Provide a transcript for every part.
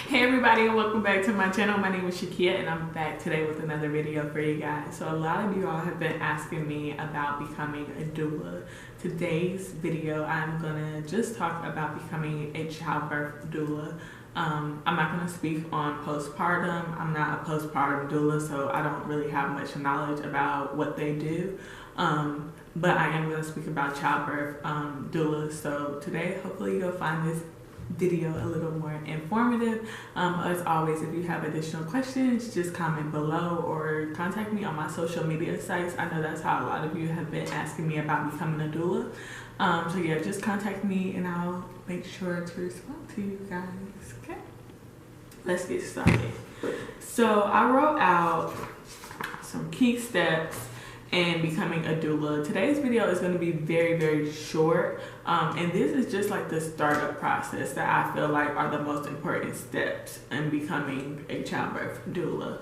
Hey everybody, and welcome back to my channel. My name is Shakia and I'm back today with another video for you guys. So a lot of you all have been asking me about becoming a doula. Today's video I'm gonna just talk about becoming a childbirth doula. I'm not gonna speak on postpartum. I'm not a postpartum doula, so I don't really have much knowledge about what they do. But I am gonna speak about childbirth doulas. So today hopefully you'll find this video a little more informative. As always, if you have additional questions, just comment below or contact me on my social media sites. I know that's how a lot of you have been asking me about becoming a doula. So yeah, just contact me and I'll make sure to respond to you guys. Okay, let's get started. So I wrote out some key steps and becoming a doula. Today's video is going to be very short, and this is just like the startup process that I feel like are the most important steps in becoming a childbirth doula.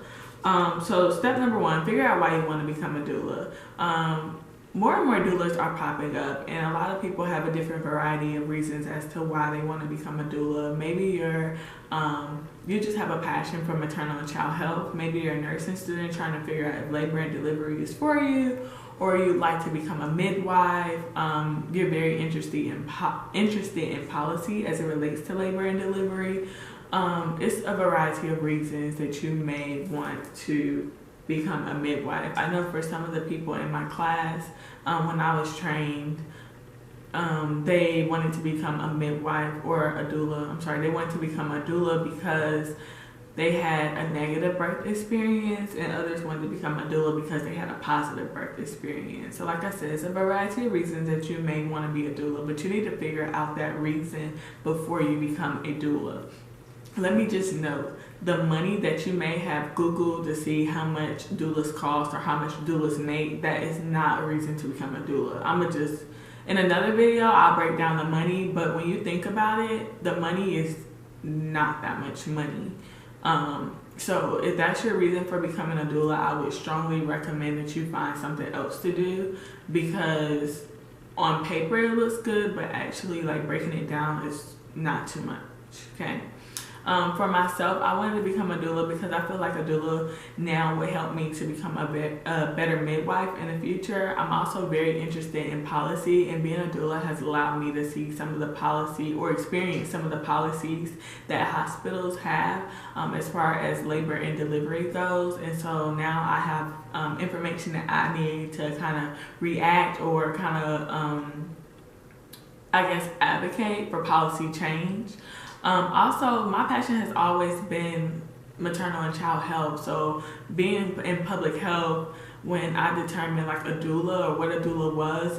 So step number one, figure out why you want to become a doula. More and more doulas are popping up, and a lot of people have a different variety of reasons as to why they want to become a doula. Maybe you just have a passion for maternal and child health. Maybe you're a nursing student trying to figure out if labor and delivery is for you, or you'd like to become a midwife. You're very interested in policy as it relates to labor and delivery. It's a variety of reasons that you may want to become a midwife. I know for some of the people in my class, when I was trained, they wanted to become a midwife or a doula. I'm sorry, they wanted to become a doula because they had a negative birth experience, and others wanted to become a doula because they had a positive birth experience. So like I said, it's a variety of reasons that you may want to be a doula, but you need to figure out that reason before you become a doula. Let me just note, the money that you may have Googled to see how much doulas cost or how much doulas make, that is not a reason to become a doula. In another video, I'll break down the money, but when you think about it, the money is not that much money. So if that's your reason for becoming a doula, I would strongly recommend that you find something else to do, because on paper it looks good, but actually like breaking it down is not too much, okay? For myself, I wanted to become a doula because I feel like a doula now would help me to become a better midwife in the future. I'm also very interested in policy, and being a doula has allowed me to see some of the policy or experience some of the policies that hospitals have as far as labor and delivery goes. And so now I have information that I need to kind of react or kind of, I guess, advocate for policy change. Also, my passion has always been maternal and child health. So being in public health, when I determined like a doula or what a doula was,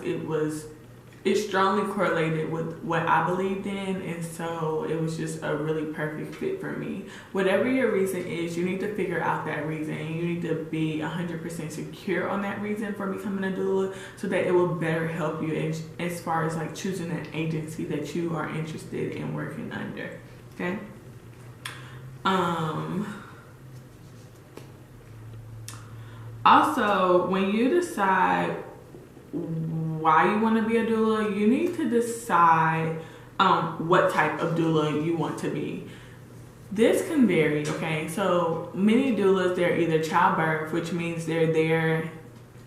it strongly correlated with what I believed in, and so it was just a really perfect fit for me. Whatever your reason is, you need to figure out that reason, and you need to be 100% secure on that reason for becoming a doula, so that it will better help you as far as like choosing an agency that you are interested in working under. Okay. Also, when you decide why you want to be a doula, you need to decide what type of doula you want to be. This can vary, okay? So many doulas, they're either childbirth, which means they're there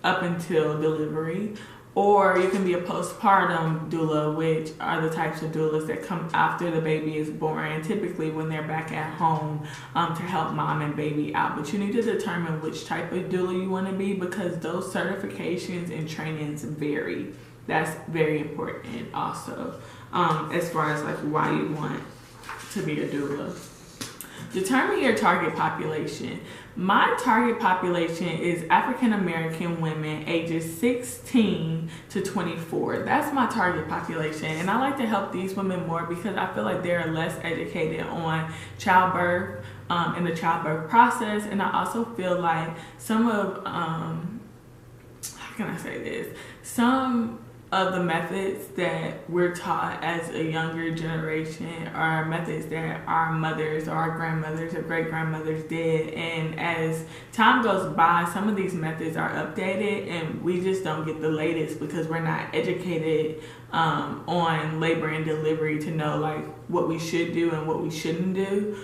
up until delivery, or you can be a postpartum doula, which are the types of doulas that come after the baby is born, and typically when they're back at home to help mom and baby out. But you need to determine which type of doula you want to be, because those certifications and trainings vary. That's very important also, as far as like why you want to be a doula. Determine your target population. My target population is African American women ages 16 to 24. That's my target population, and I like to help these women more because I feel like they're less educated on childbirth and the childbirth process. And I also feel like some of how can I say this? Some of the methods that we're taught as a younger generation are methods that our mothers or our grandmothers or great-grandmothers did, and as time goes by, some of these methods are updated and we just don't get the latest because we're not educated on labor and delivery to know like what we should do and what we shouldn't do,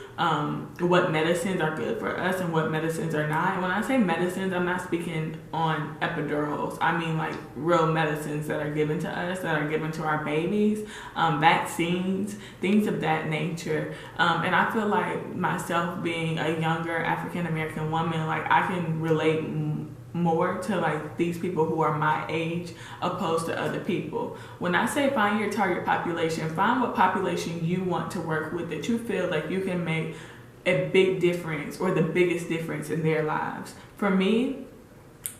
what medicines are good for us and what medicines are not. And when I say medicines, I'm not speaking on epidurals. I mean like real medicines that are given to us, that are given to our babies, vaccines, things of that nature. And I feel like myself being a younger African American woman, like I can relate more to like these people who are my age opposed to other people. When I say find your target population, find what population you want to work with, that you feel like you can make a big difference or the biggest difference in their lives. For me,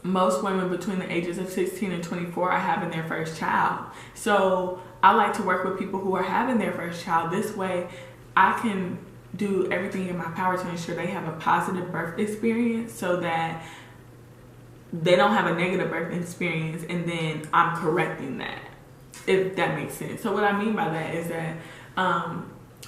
most women between the ages of 16 and 24 are having their first child. So I like to work with people who are having their first child. This way I can do everything in my power to ensure they have a positive birth experience, so that they don't have a negative birth experience and then I'm correcting that, if that makes sense. So what I mean by that is that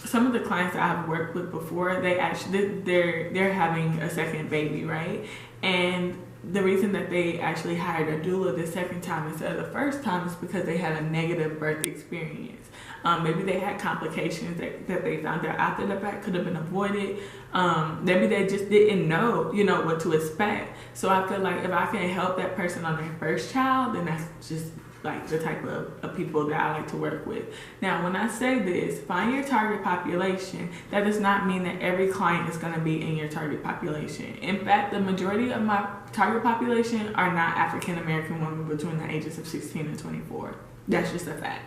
some of the clients that I've worked with before, they're having a second baby, right? And the reason that they actually hired a doula the second time instead of the first time is because they had a negative birth experience. Maybe they had complications that they found out after the fact could have been avoided. Maybe they just didn't know, what to expect. So I feel like if I can help that person on their first child, then that's just like the type of people that I like to work with. Now, when I say this, find your target population, that does not mean that every client is going to be in your target population. In fact, the majority of my target population are not African American women between the ages of 16 and 24. That's just a fact.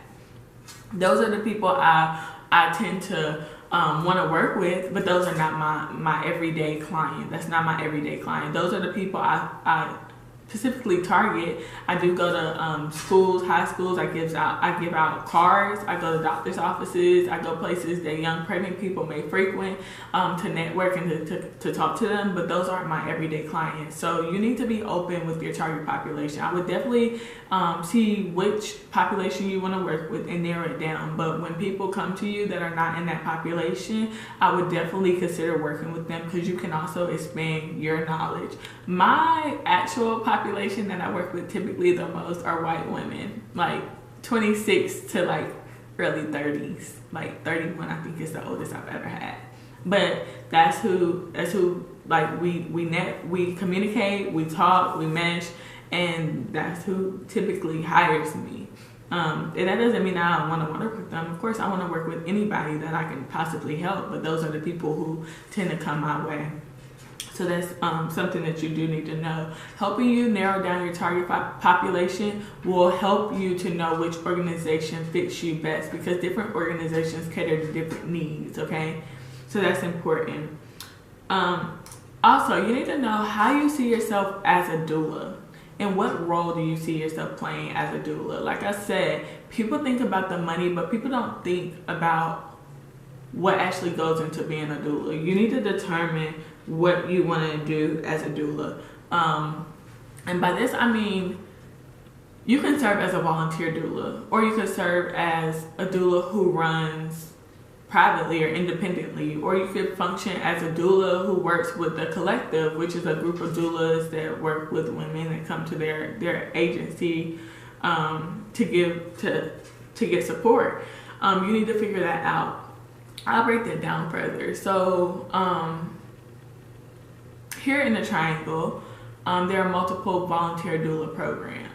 Those are the people I tend to want to work with, but those are not my everyday client. That's not my everyday client. Those are the people I specifically target. I do go to schools, high schools. I give out cards. I go to doctor's offices. I go places that young pregnant people may frequent to network and to talk to them. But those aren't my everyday clients. So you need to be open with your target population. I would definitely see which population you want to work with and narrow it down. But when people come to you that are not in that population, I would definitely consider working with them, because you can also expand your knowledge. My actual population that I work with typically the most are white women, like 26 to like early 30s. Like 31 I think is the oldest I've ever had. But that's who like we communicate, we talk, we mesh, and that's who typically hires me. And that doesn't mean I don't want to work with them. Of course I want to work with anybody that I can possibly help, but those are the people who tend to come my way. So that's something that you do need to know. Helping you narrow down your target population will help you to know which organization fits you best, because different organizations cater to different needs, okay? So that's important. Also, you need to know how you see yourself as a doula. And what role do you see yourself playing as a doula? Like I said, people think about the money, but people don't think about what actually goes into being a doula. You need to determine what you want to do as a doula. And by this, I mean, you can serve as a volunteer doula, or you could serve as a doula who runs privately or independently, or you could function as a doula who works with a collective, which is a group of doulas that work with women that come to their agency to get support. You need to figure that out. I'll break that down further. So here in the Triangle, there are multiple volunteer doula programs.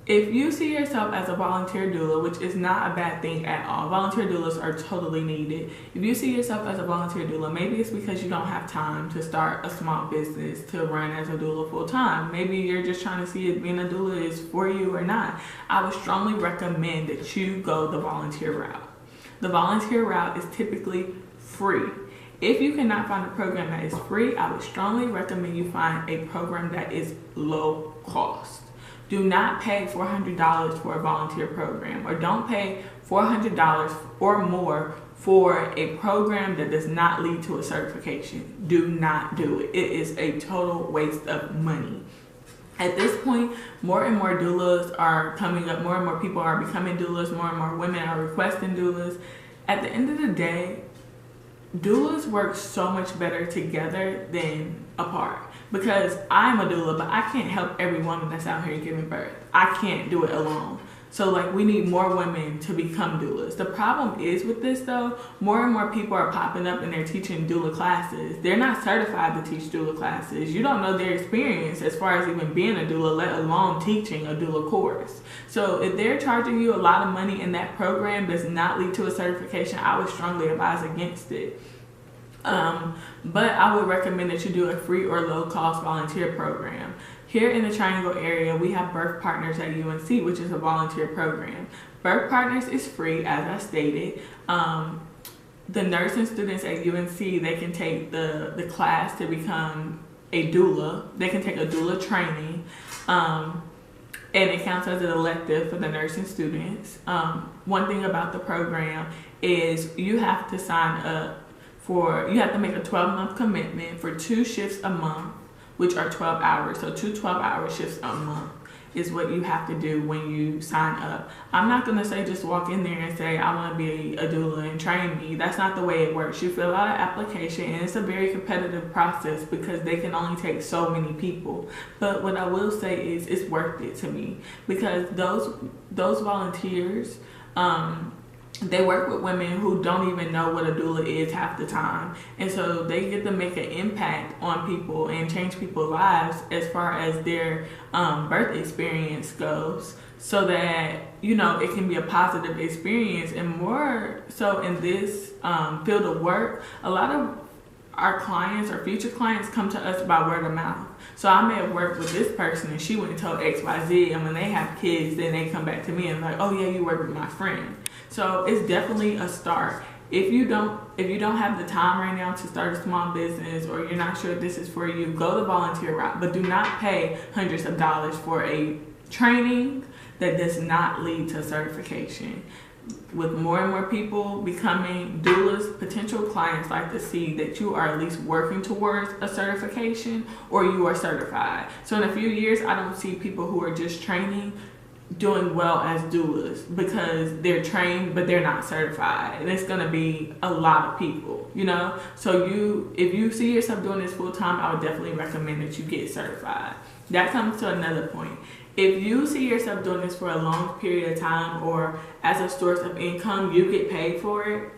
If you see yourself as a volunteer doula, which is not a bad thing at all, volunteer doulas are totally needed. If you see yourself as a volunteer doula, maybe it's because you don't have time to start a small business to run as a doula full time. Maybe you're just trying to see if being a doula is for you or not. I would strongly recommend that you go the volunteer route. The volunteer route is typically free. If you cannot find a program that is free, I would strongly recommend you find a program that is low cost. Do not pay $400 for a volunteer program, or don't pay $400 or more for a program that does not lead to a certification. Do not do it. It is a total waste of money. At this point, more and more doulas are coming up, more and more people are becoming doulas, more and more women are requesting doulas. At the end of the day, doulas work so much better together than apart. Because I'm a doula, but I can't help every woman that's out here giving birth. I can't do it alone. So like we need more women to become doulas. The problem is with this though, more and more people are popping up and they're teaching doula classes. They're not certified to teach doula classes. You don't know their experience as far as even being a doula, let alone teaching a doula course. So if they're charging you a lot of money and that program does not lead to a certification, I would strongly advise against it. But I would recommend that you do a free or low cost volunteer program. Here in the Triangle area, we have Birth Partners at UNC, which is a volunteer program. Birth Partners is free, as I stated. The nursing students at UNC, they can take the class to become a doula. They can take a doula training, and it counts as an elective for the nursing students. One thing about the program is you have to sign up you have to make a 12-month commitment for 2 shifts a month, which are 12 hours. So 2 12-hour shifts a month is what you have to do when you sign up. I'm not going to say just walk in there and say, I want to be a doula and train me. That's not the way it works. You fill out an application and it's a very competitive process because they can only take so many people. But what I will say is it's worth it to me because those volunteers, they work with women who don't even know what a doula is half the time. And so they get to make an impact on people and change people's lives as far as their birth experience goes, so that, you know, it can be a positive experience. And more so in this field of work, a lot of our clients or future clients come to us by word of mouth. So I may have worked with this person and she went and told XYZ, and when they have kids, then they come back to me and like, oh yeah, you work with my friend. So it's definitely a start. If you don't have the time right now to start a small business, or you're not sure if this is for you, go the volunteer route, but do not pay hundreds of dollars for a training that does not lead to certification. With more and more people becoming doulas, potential clients like to see that you are at least working towards a certification or you are certified. So in a few years, I don't see people who are just training doing well as doulas because they're trained but they're not certified, and it's going to be a lot of people, you know. So if you see yourself doing this full time, I would definitely recommend that you get certified. That comes to another point. If you see yourself doing this for a long period of time or as a source of income, you get paid for it,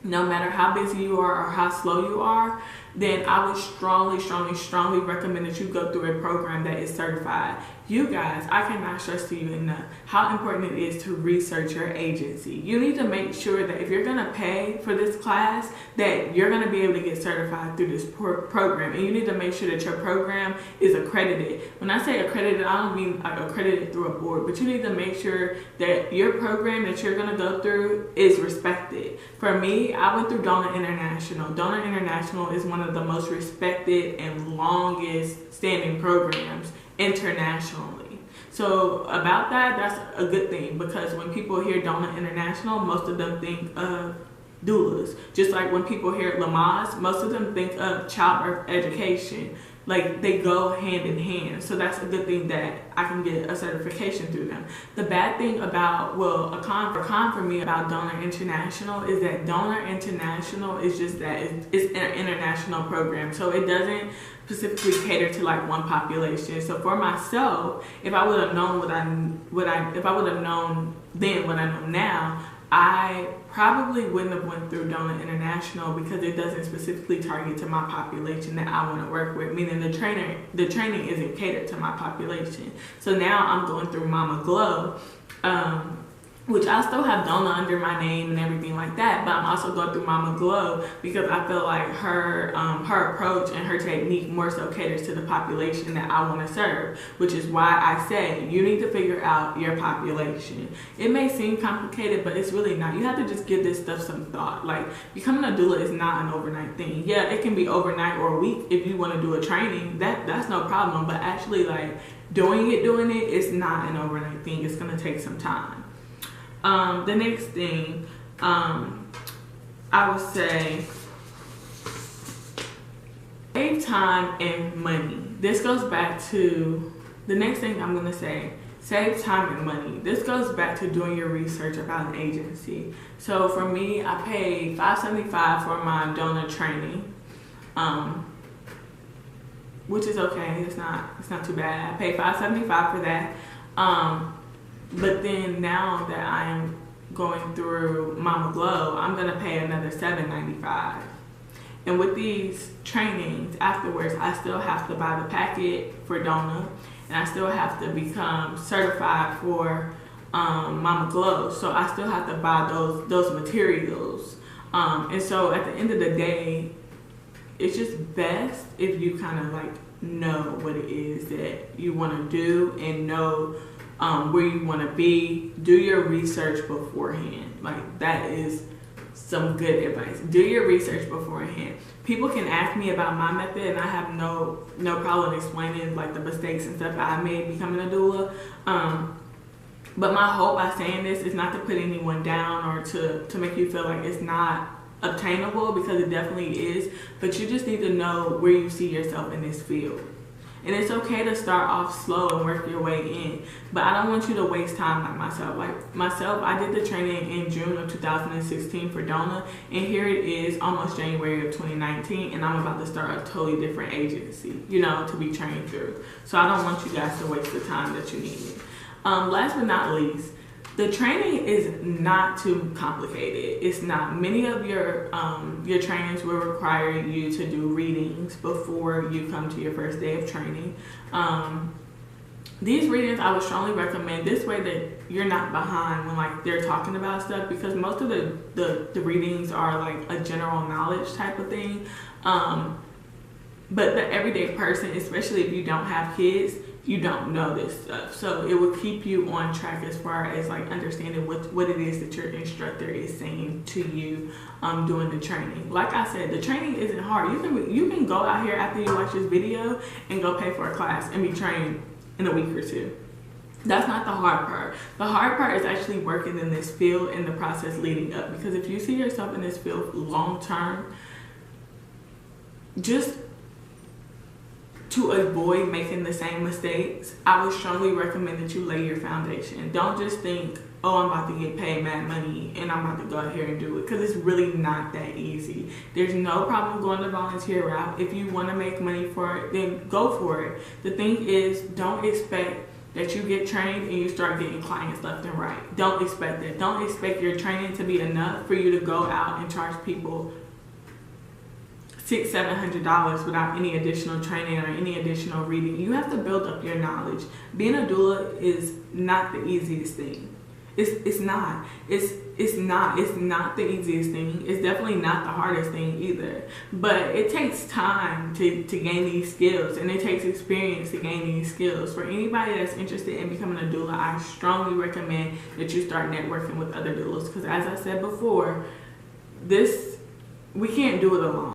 no matter how busy you are or how slow you are, then I would strongly recommend that you go through a program that is certified. You guys, I cannot stress to you enough how important it is to research your agency. You need to make sure that if you're going to pay for this class, that you're going to be able to get certified through this program. And you need to make sure that your program is accredited. When I say accredited, I don't mean like accredited through a board, but you need to make sure that your program that you're going to go through is respected. For me, I went through Doula International. Doula International is one of the most respected and longest standing programs internationally. So about that, that's a good thing, because when people hear Doula International, most of them think of doulas. Just like when people hear Lamaze, most of them think of childbirth education. Like, they go hand in hand. So that's a good thing that I can get a certification through them. The bad thing about, well, a con for me about Doula International is that Doula International is just that it's an international program. So it doesn't specifically cater to like one population. So for myself, if I would have known if I would have known then what I know now, I probably wouldn't have went through Doula International, because it doesn't specifically target to my population that I want to work with, meaning the training isn't catered to my population. So now I'm going through Mama Glow, which I still have Doula under my name and everything like that, but I'm also going through Mama Glow because I feel like her approach and her technique more so caters to the population that I want to serve, which is why I say you need to figure out your population. It may seem complicated, but it's really not. You have to just give this stuff some thought. Like, becoming a doula is not an overnight thing. Yeah, it can be overnight or a week if you want to do a training. That's no problem, but actually, like, doing it is not an overnight thing. It's going to take some time. The next thing, I would say, save time and money. This goes back to the next thing I'm going to say. Save time and money. This goes back to doing your research about an agency. So for me, I paid $575 for my donor training, which is okay. It's not too bad. I paid $575 for that. But then now that I am going through Mama Glow, I'm gonna pay another $7.95. And with these trainings afterwards, I still have to buy the packet for Doula, and I still have to become certified for Mama Glow. So I still have to buy those materials. And so at the end of the day, it's just best if you kind of like know what it is that you want to do and know where you want to be. Do your research beforehand. Like, that is some good advice. Do your research beforehand. People can ask me about my method, and I have no problem explaining like the mistakes and stuff I made becoming a doula. But my hope by saying this is not to put anyone down or to make you feel like it's not obtainable, because it definitely is. But you just need to know where you see yourself in this field. And it's okay to start off slow and work your way in. But I don't want you to waste time like myself. Like myself, I did the training in June of 2016 for Doula, and here it is almost January of 2019, and I'm about to start a totally different agency, you know, to be trained through. So I don't want you guys to waste the time that you need. Last but not least, the training is not too complicated. It's not. Many of your trainings will require you to do readings before you come to your first day of training. These readings I would strongly recommend, this way that you're not behind when like they're talking about stuff, because most of the readings are like a general knowledge type of thing. But the everyday person, especially if you don't have kids, you don't know this stuff. So it will keep you on track as far as like understanding what it is that your instructor is saying to you doing the training. Like I said, the training isn't hard. You can go out here after you watch this video and go pay for a class and be trained in a week or two. That's not the hard part. The hard part is actually working in this field and the process leading up. Because if you see yourself in this field long term, just to avoid making the same mistakes, I would strongly recommend that you lay your foundation. Don't just think, oh, I'm about to get paid mad money and I'm about to go out here and do it, because it's really not that easy. There's no problem going the volunteer route. If you want to make money for it, then go for it. The thing is, don't expect that you get trained and you start getting clients left and right. Don't expect that. Don't expect your training to be enough for you to go out and charge people $600-700 without any additional training or any additional reading. You have to build up your knowledge. Being a doula is not the easiest thing. It's not the easiest thing. It's definitely not the hardest thing either. But it takes time to gain these skills, and it takes experience to gain these skills. For anybody that's interested in becoming a doula, I strongly recommend that you start networking with other doulas, because as I said before, we can't do it alone.